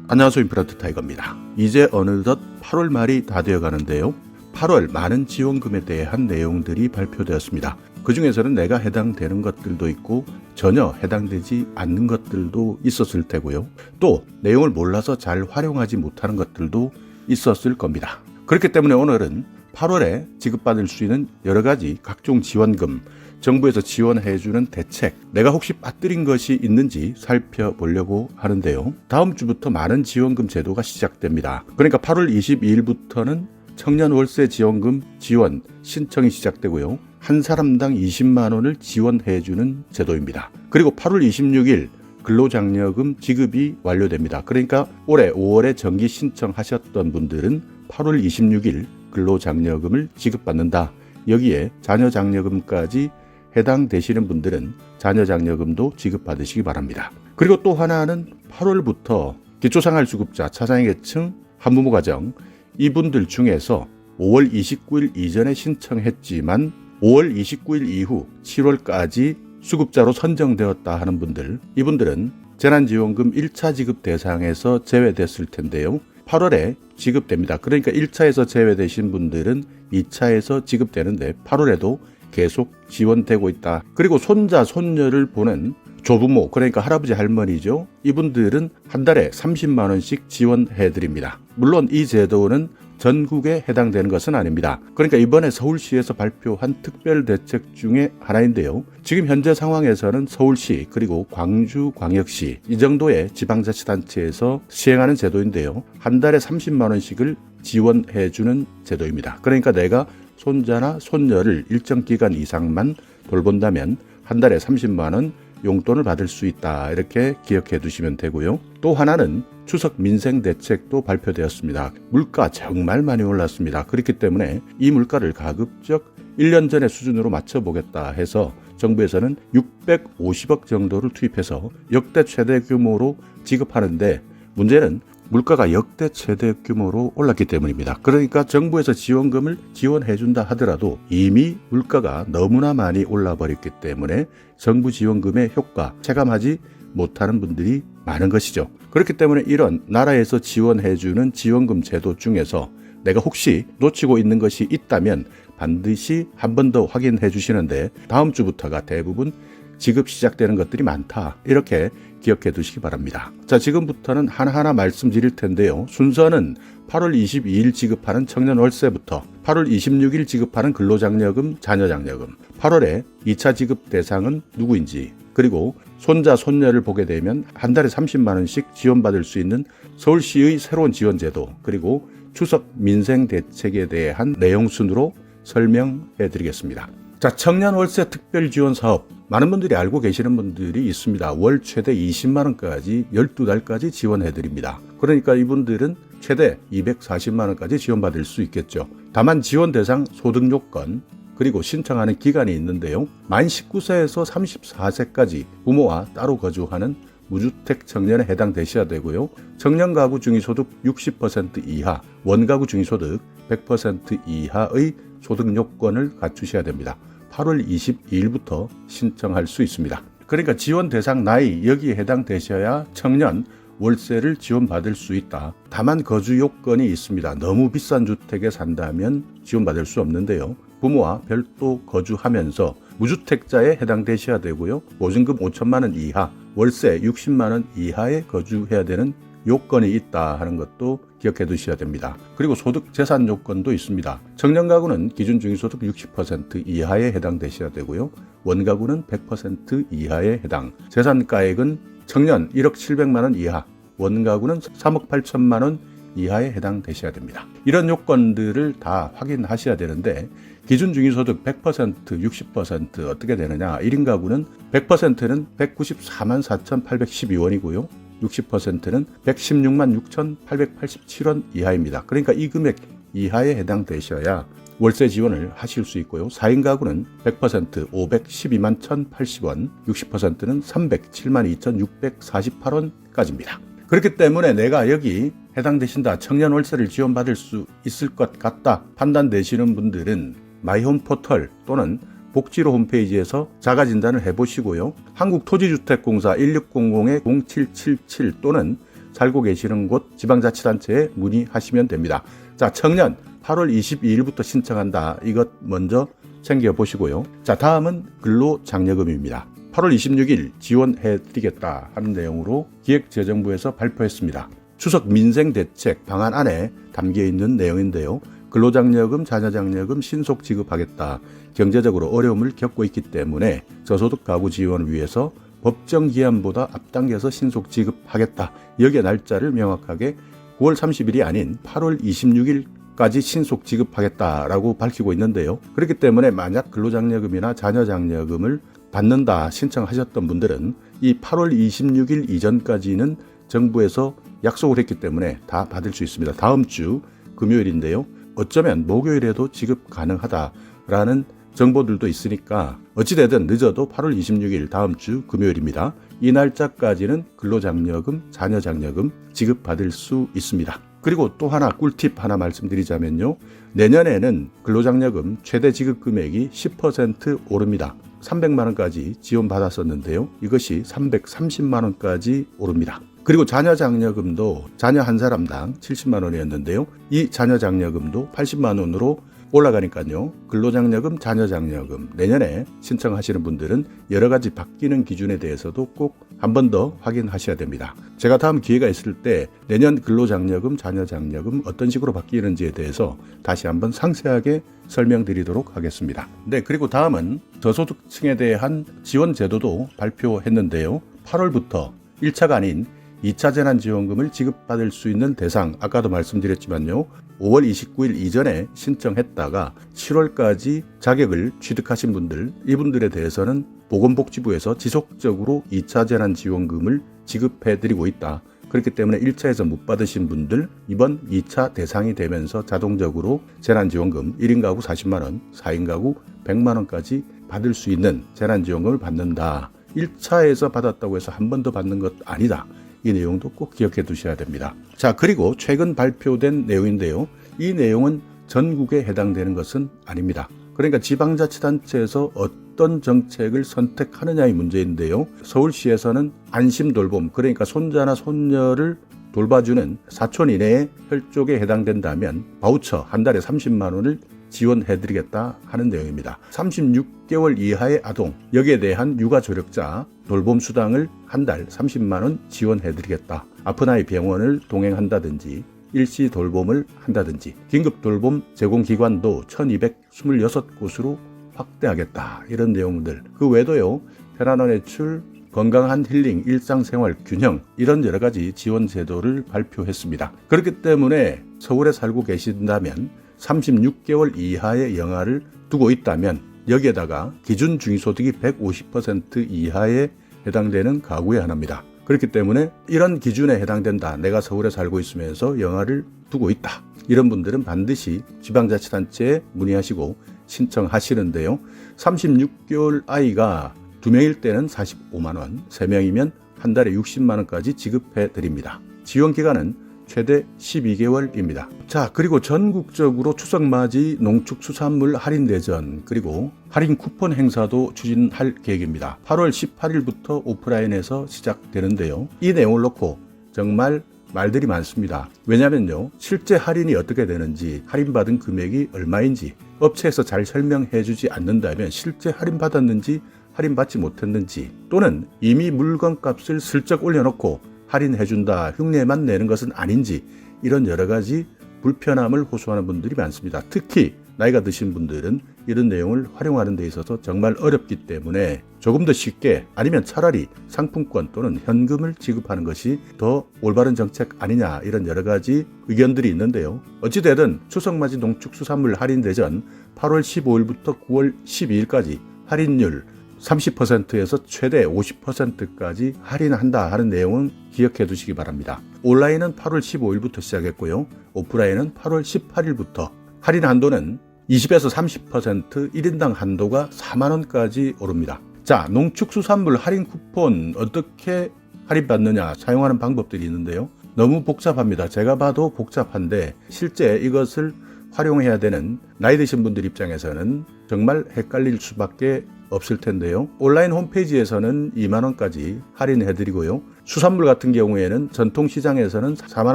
안녕하세요. 임플란트 타이거입니다. 이제 어느덧 8월 말이 다 되어 가는데요. 8월 많은 지원금에 대한 내용들이 발표되었습니다. 그 중에서는 내가 해당되는 것들도 있고 전혀 해당되지 않는 것들도 있었을 테고요. 또 내용을 몰라서 잘 활용하지 못하는 것들도 있었을 겁니다. 그렇기 때문에 오늘은 8월에 지급받을 수 있는 여러 가지 각종 지원금, 정부에서 지원해주는 대책, 내가 혹시 빠뜨린 것이 있는지 살펴보려고 하는데요. 다음 주부터 많은 지원금 제도가 시작됩니다. 그러니까 8월 22일부터는 청년 월세 지원금 지원 신청이 시작되고요. 한 사람당 20만 원을 지원해주는 제도입니다. 그리고 8월 26일 근로장려금 지급이 완료됩니다. 그러니까 올해 5월에 정기 신청하셨던 분들은 8월 26일 근로장려금을 지급받는다. 여기에 자녀장려금까지 해당되시는 분들은 자녀장려금도 지급받으시기 바랍니다. 그리고 또 하나는 8월부터 기초생활수급자 차상위계층 한부모 가정 이분들 중에서 5월 29일 이전에 신청했지만 5월 29일 이후 7월까지 수급자로 선정되었다 하는 분들, 이분들은 재난지원금 1차 지급 대상에서 제외됐을 텐데요. 8월에 지급됩니다. 그러니까 1차에서 제외되신 분들은 2차에서 지급되는데 8월에도 계속 지원되고 있다. 그리고 손자, 손녀를 보는 조부모, 그러니까 할아버지, 할머니죠. 이분들은 한 달에 30만 원씩 지원해드립니다. 물론 이 제도는 전국에 해당되는 것은 아닙니다. 그러니까 이번에 서울시에서 발표한 특별대책 중에 하나인데요. 지금 현재 상황에서는 서울시 그리고 광주광역시 이 정도의 지방자치단체에서 시행하는 제도인데요. 한 달에 30만 원씩을 지원해주는 제도입니다. 그러니까 내가 손자나 손녀를 일정 기간 이상만 돌본다면 한 달에 30만 원 용돈을 받을 수 있다. 이렇게 기억해 두시면 되고요. 또 하나는 추석 민생 대책도 발표되었습니다. 물가 정말 많이 올랐습니다. 그렇기 때문에 이 물가를 가급적 1년 전의 수준으로 맞춰보겠다 해서 정부에서는 650억 정도를 투입해서 역대 최대 규모로 지급하는데 문제는 물가가 역대 최대 규모로 올랐기 때문입니다. 그러니까 정부에서 지원금을 지원해준다 하더라도 이미 물가가 너무나 많이 올라버렸기 때문에 정부 지원금의 효과 체감하지 못하는 분들이 많은 것이죠. 그렇기 때문에 이런 나라에서 지원해주는 지원금 제도 중에서 내가 혹시 놓치고 있는 것이 있다면 반드시 한 번 더 확인해 주시는데 다음 주부터가 대부분 지급 시작되는 것들이 많다. 이렇게 기억해 두시기 바랍니다. 자, 지금부터는 하나하나 말씀드릴 텐데요. 순서는 8월 22일 지급하는 청년 월세부터 8월 26일 지급하는 근로장려금, 자녀장려금, 8월에 2차 지급 대상은 누구인지, 그리고 손자, 손녀를 보게 되면 한 달에 30만 원씩 지원받을 수 있는 서울시의 새로운 지원제도, 그리고 추석 민생 대책에 대한 내용 순으로 설명해 드리겠습니다. 자, 청년 월세 특별 지원 사업 많은 분들이 알고 계시는 분들이 있습니다. 월 최대 20만 원까지 12달까지 지원해 드립니다. 그러니까 이분들은 최대 240만 원까지 지원받을 수 있겠죠. 다만 지원 대상 소득 요건 그리고 신청하는 기간이 있는데요. 만 19세에서 34세까지 부모와 따로 거주하는 무주택 청년에 해당되셔야 되고요. 청년 가구 중위소득 60% 이하, 원가구 중위소득 100% 이하의 소득 요건을 갖추셔야 됩니다. 8월 22일부터 신청할 수 있습니다. 그러니까 지원 대상 나이 여기에 해당되셔야 청년 월세를 지원받을 수 있다. 다만 거주 요건이 있습니다. 너무 비싼 주택에 산다면 지원받을 수 없는데요. 부모와 별도 거주하면서 무주택자에 해당되셔야 되고요. 보증금 5천만 원 이하, 월세 60만 원 이하에 거주해야 되는 요건이 있다 하는 것도 기억해 두셔야 됩니다. 그리고 소득 재산 요건도 있습니다. 청년 가구는 기준 중위소득 60% 이하에 해당되셔야 되고요. 원가구는 100% 이하에 해당. 재산가액은 청년 1억 700만 원 이하, 원가구는 3억 8천만 원 이하에 해당되셔야 됩니다. 이런 요건들을 다 확인하셔야 되는데 기준 중위소득 100%, 60% 어떻게 되느냐? 1인 가구는 100%는 194만 4,812원이고요. 60%는 116만 6,887원 이하입니다. 그러니까 이 금액 이하에 해당되셔야 월세 지원을 하실 수 있고요. 4인 가구는 100% 512만 1,080원, 60%는 307만 2,648원까지입니다. 그렇기 때문에 내가 여기 해당되신다, 청년 월세를 지원받을 수 있을 것 같다 판단되시는 분들은 마이홈 포털 또는 복지로 홈페이지에서 자가진단을 해보시고요. 한국토지주택공사 1600-0777 또는 살고 계시는 곳 지방자치단체에 문의하시면 됩니다. 자, 청년 8월 22일부터 신청한다. 이것 먼저 챙겨보시고요. 자, 다음은 근로장려금입니다. 8월 26일 지원해드리겠다 하는 내용으로 기획재정부에서 발표했습니다. 추석 민생대책 방안 안에 담겨있는 내용인데요. 근로장려금, 자녀장려금 신속 지급하겠다. 경제적으로 어려움을 겪고 있기 때문에 저소득 가구 지원을 위해서 법정 기한보다 앞당겨서 신속 지급하겠다. 여기에 날짜를 명확하게 9월 30일이 아닌 8월 26일까지 신속 지급하겠다라고 밝히고 있는데요. 그렇기 때문에 만약 근로장려금이나 자녀장려금을 받는다 신청하셨던 분들은 이 8월 26일 이전까지는 정부에서 약속을 했기 때문에 다 받을 수 있습니다. 다음 주 금요일인데요. 어쩌면 목요일에도 지급 가능하다라는 정보들도 있으니까 어찌되든 늦어도 8월 26일 다음 주 금요일입니다. 이 날짜까지는 근로장려금, 자녀장려금 지급받을 수 있습니다. 그리고 또 하나 꿀팁 하나 말씀드리자면요. 내년에는 근로장려금 최대 지급 금액이 10% 오릅니다. 300만 원까지 지원받았었는데요. 이것이 330만 원까지 오릅니다. 그리고 자녀장려금도 자녀 한 사람당 70만 원이었는데요. 이 자녀장려금도 80만 원으로 올라가니까요. 근로장려금, 자녀장려금 내년에 신청하시는 분들은 여러 가지 바뀌는 기준에 대해서도 꼭 한 번 더 확인하셔야 됩니다. 제가 다음 기회가 있을 때 내년 근로장려금, 자녀장려금 어떤 식으로 바뀌는지에 대해서 다시 한번 상세하게 설명드리도록 하겠습니다. 네, 그리고 다음은 저소득층에 대한 지원 제도도 발표했는데요. 8월부터 1차가 아닌 2차 재난지원금을 지급받을 수 있는 대상, 아까도 말씀드렸지만요. 5월 29일 이전에 신청했다가 7월까지 자격을 취득하신 분들, 이분들에 대해서는 보건복지부에서 지속적으로 2차 재난지원금을 지급해드리고 있다. 그렇기 때문에 1차에서 못 받으신 분들 이번 2차 대상이 되면서 자동적으로 재난지원금 1인 가구 40만 원, 4인 가구 100만 원까지 받을 수 있는 재난지원금을 받는다. 1차에서 받았다고 해서 한 번 더 받는 것 아니다. 이 내용도 꼭 기억해 두셔야 됩니다. 자, 그리고 최근 발표된 내용인데요. 이 내용은 전국에 해당되는 것은 아닙니다. 그러니까 지방자치단체에서 어떤 정책을 선택하느냐의 문제인데요. 서울시에서는 안심돌봄, 그러니까 손자나 손녀를 돌봐주는 사촌 이내의 혈족에 해당된다면 바우처 한 달에 30만 원을 지원해드리겠다 하는 내용입니다. 36개월 이하의 아동, 여기에 대한 육아조력자 돌봄수당을 한 달 30만 원 지원해드리겠다. 아픈 아이 병원을 동행한다든지 일시 돌봄을 한다든지 긴급돌봄 제공기관도 1226곳으로 확대하겠다. 이런 내용들. 그 외에도요. 편안한 외출, 건강한 힐링, 일상생활 균형 이런 여러 가지 지원 제도를 발표했습니다. 그렇기 때문에 서울에 살고 계신다면 36개월 이하의 영아를 두고 있다면 여기에다가 기준 중위소득이 150% 이하에 해당되는 가구에 한합니다. 그렇기 때문에 이런 기준에 해당된다. 내가 서울에 살고 있으면서 영아를 두고 있다. 이런 분들은 반드시 지방자치단체에 문의하시고 신청하시는데요. 36개월 아이가 2명일 때는 45만 원, 3명이면 한 달에 60만 원까지 지급해 드립니다. 지원 기간은 최대 12개월입니다. 자, 그리고 전국적으로 추석맞이 농축수산물 할인대전 그리고 할인 쿠폰 행사도 추진할 계획입니다. 8월 18일부터 오프라인에서 시작되는데요. 이 내용을 놓고 정말 말들이 많습니다. 왜냐면요. 실제 할인이 어떻게 되는지, 할인받은 금액이 얼마인지 업체에서 잘 설명해 주지 않는다면 실제 할인받았는지 할인받지 못했는지 또는 이미 물건값을 슬쩍 올려놓고 할인해준다, 흉내만 내는 것은 아닌지 이런 여러 가지 불편함을 호소하는 분들이 많습니다. 특히 나이가 드신 분들은 이런 내용을 활용하는 데 있어서 정말 어렵기 때문에 조금 더 쉽게 아니면 차라리 상품권 또는 현금을 지급하는 것이 더 올바른 정책 아니냐 이런 여러 가지 의견들이 있는데요. 어찌되든 추석맞이 농축수산물 할인대전 8월 15일부터 9월 12일까지 할인율 30%에서 최대 50%까지 할인한다 하는 내용은 기억해 두시기 바랍니다. 온라인은 8월 15일부터 시작했고요. 오프라인은 8월 18일부터 할인 한도는 20에서 30%, 1인당 한도가 4만 원까지 오릅니다. 자, 농축수산물 할인 쿠폰 어떻게 할인받느냐 사용하는 방법들이 있는데요. 너무 복잡합니다. 제가 봐도 복잡한데 실제 이것을 활용해야 되는 나이 드신 분들 입장에서는 정말 헷갈릴 수밖에 없을 텐데요. 온라인 홈페이지에서는 2만 원까지 할인해드리고요. 수산물 같은 경우에는 전통시장에서는 4만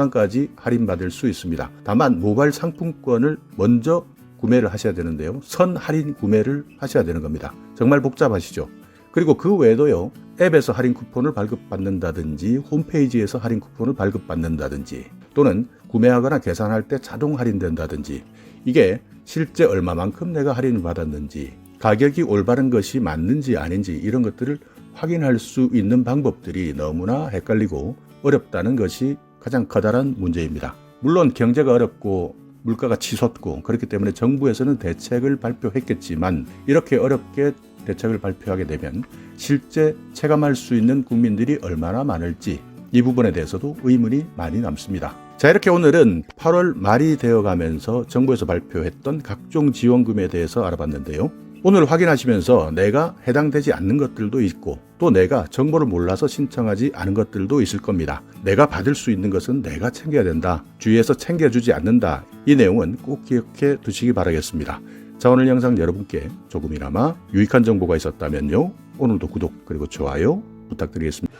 원까지 할인받을 수 있습니다. 다만 모바일 상품권을 먼저 구매를 하셔야 되는데요. 선 할인 구매를 하셔야 되는 겁니다. 정말 복잡하시죠? 그리고 그 외에도요. 앱에서 할인 쿠폰을 발급받는다든지 홈페이지에서 할인 쿠폰을 발급받는다든지 또는 구매하거나 계산할 때 자동 할인된다든지 이게 실제 얼마만큼 내가 할인을 받았는지 가격이 올바른 것이 맞는지 아닌지 이런 것들을 확인할 수 있는 방법들이 너무나 헷갈리고 어렵다는 것이 가장 커다란 문제입니다. 물론 경제가 어렵고 물가가 치솟고 그렇기 때문에 정부에서는 대책을 발표했겠지만 이렇게 어렵게 대책을 발표하게 되면 실제 체감할 수 있는 국민들이 얼마나 많을지 이 부분에 대해서도 의문이 많이 남습니다. 자, 이렇게 오늘은 8월 말이 되어가면서 정부에서 발표했던 각종 지원금에 대해서 알아봤는데요. 오늘 확인하시면서 내가 해당되지 않는 것들도 있고 또 내가 정보를 몰라서 신청하지 않은 것들도 있을 겁니다. 내가 받을 수 있는 것은 내가 챙겨야 된다. 주위에서 챙겨주지 않는다. 이 내용은 꼭 기억해 두시기 바라겠습니다. 자, 오늘 영상 여러분께 조금이나마 유익한 정보가 있었다면요. 오늘도 구독 그리고 좋아요 부탁드리겠습니다.